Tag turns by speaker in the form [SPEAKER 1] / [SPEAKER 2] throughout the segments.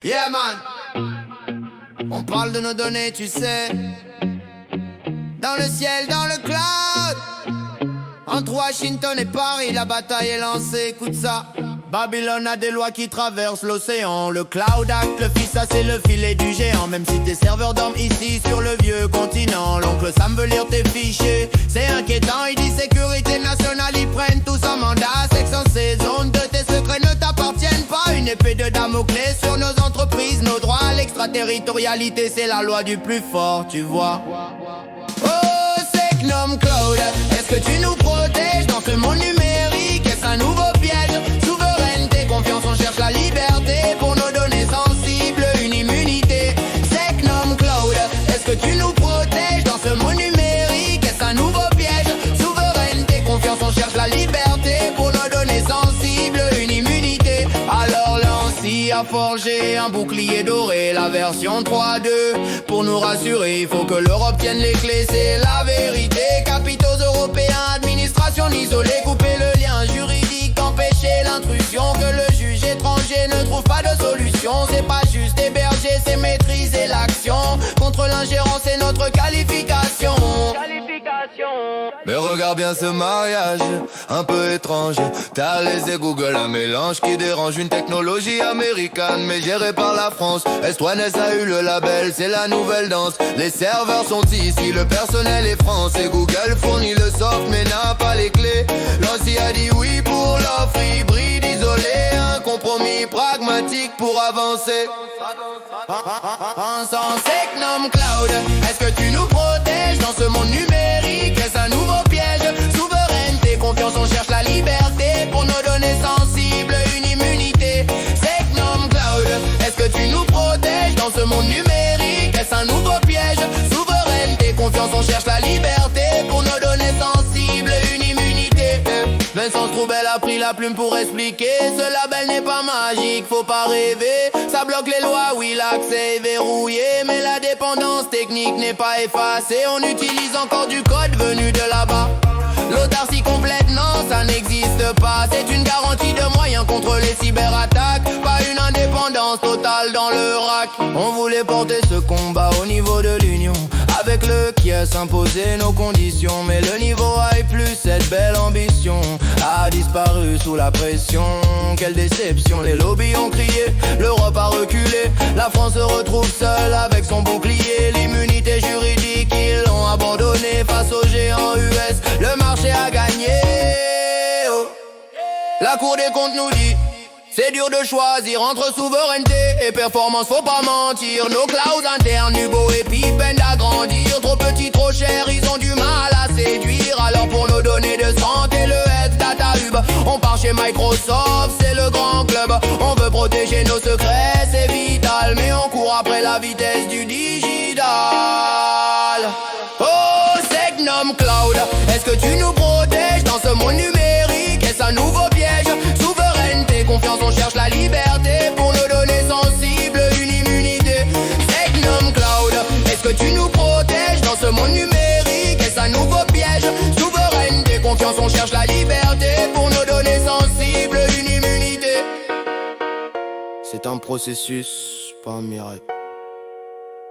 [SPEAKER 1] Yeah man, on parle de nos données, tu sais. Dans le ciel, dans le cloud. Entre Washington et Paris, la bataille est lancée, écoute ça. Babylone a des lois qui traversent l'océan. Le Cloud Act, le fils, ça c'est le filet du géant. Même si tes serveurs dorment ici sur le vieux continent. L'oncle Sam veut lire tes fichiers, c'est inquiétant. Il dit sécurité nationale, ils prennent tous en mandat. C'est que sans ces zones de tes secrets ne t'appartiennent pas. Une épée de Damoclès sur nos entreprises, nos droits. L'extraterritorialité, c'est la loi du plus fort, tu vois. Oh, c'est Gnome Cloud, est-ce que tu nous protèges dans ce monde numérique? Est-ce un nouveau piège? Souveraineté, confiance, on cherche la liberté. Pour nos données sensibles, une immunité. C'est Gnome Cloud, est-ce que tu nous protèges dans ce monde numérique? Est-ce un nouveau piège? Souveraineté, confiance, on cherche la liberté. Pour nos données sensibles, une immunité. Alors l'ANSSI a forgé un bouclier doré, la version 3.2. Pour nous rassurer, il faut que l'Europe tienne les clés, c'est la vérité. Capitaux européens, administration isolée, couper le lien juridique, empêcher l'intrusion. Que le juge étranger ne trouve pas de solution. C'est pas juste héberger, c'est maîtriser l'action. Contre l'ingérence, c'est notre qualification. Mais regarde bien ce mariage, un peu étrange. T'as les Google, un mélange qui dérange. Une technologie américaine, mais gérée par la France. S1S a eu le label, c'est la nouvelle danse. Les serveurs sont ici, le personnel est français. Google fournit le soft, mais n'a pas les clés. L'ANSSI a dit oui pour l'offre hybride isolée. Un compromis pragmatique pour avancer. Ensemble, c'est Gnome Cloud, est-ce que tu nous protèges dans ce monde numérique? Est-ce un nouveau piège? Souveraineté, confiance, on cherche la liberté. Pour nos données sensibles, une immunité. C'est Gnome Cloud, est-ce que tu nous protèges dans ce monde numérique? Est-ce un nouveau piège? Souveraineté, confiance, on cherche la liberté. Pour nos données sensibles, une immunité. Vincent Troubel a pris la plume pour expliquer. Ce label n'est pas magique, faut pas rêver. Ça bloque les lois, oui, l'accès est verrouillé. Mais la dépendance technique n'est pas effacée. On utilise encore du code venu de là-bas. L'autarcie complète, non, ça n'existe pas. C'est une garantie de moyens contre les cyberattaques. Pas une indépendance totale dans le rack. On voulait porter ce combat au niveau de l'Union. Avec le qui a s'imposé nos conditions. Mais le niveau high plus cette belle ambition a disparu sous la pression. Quelle déception, les lobbies ont crié, l'Europe a reculé. La France se retrouve seule avec son bouclier. L'immunité juridique, ils l'ont abandonné face aux géants US. Le marché a gagné, oh. La Cour des comptes nous dit c'est dur de choisir entre souveraineté et performance, faut pas mentir. Nos clouds internes, Hugo et Pi peinent d'agrandir. Trop petits, trop chers, ils ont du mal à séduire. Alors pour nos données de santé, le Health Data Hub, on part chez Microsoft, c'est le grand club. On veut protéger nos secrets, c'est vital. Mais on court après la vitesse du digital. Oh, c'est Gnome Cloud, est-ce que tu nous protèges dans ce monde numérique? Est-ce un nouveau piège? Souveraineté, confiance, on cherche la liberté. Pour nos données sensibles, une immunité. C'est Gnome Cloud, est-ce que tu nous protèges dans ce monde numérique? Est-ce un nouveau piège? Souveraineté, confiance, on cherche la liberté. Pour nos données sensibles, une immunité. C'est un processus, pas un miracle.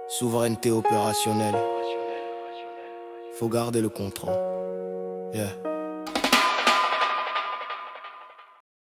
[SPEAKER 1] Souveraineté opérationnelle. Faut garder le contrôle. Yeah.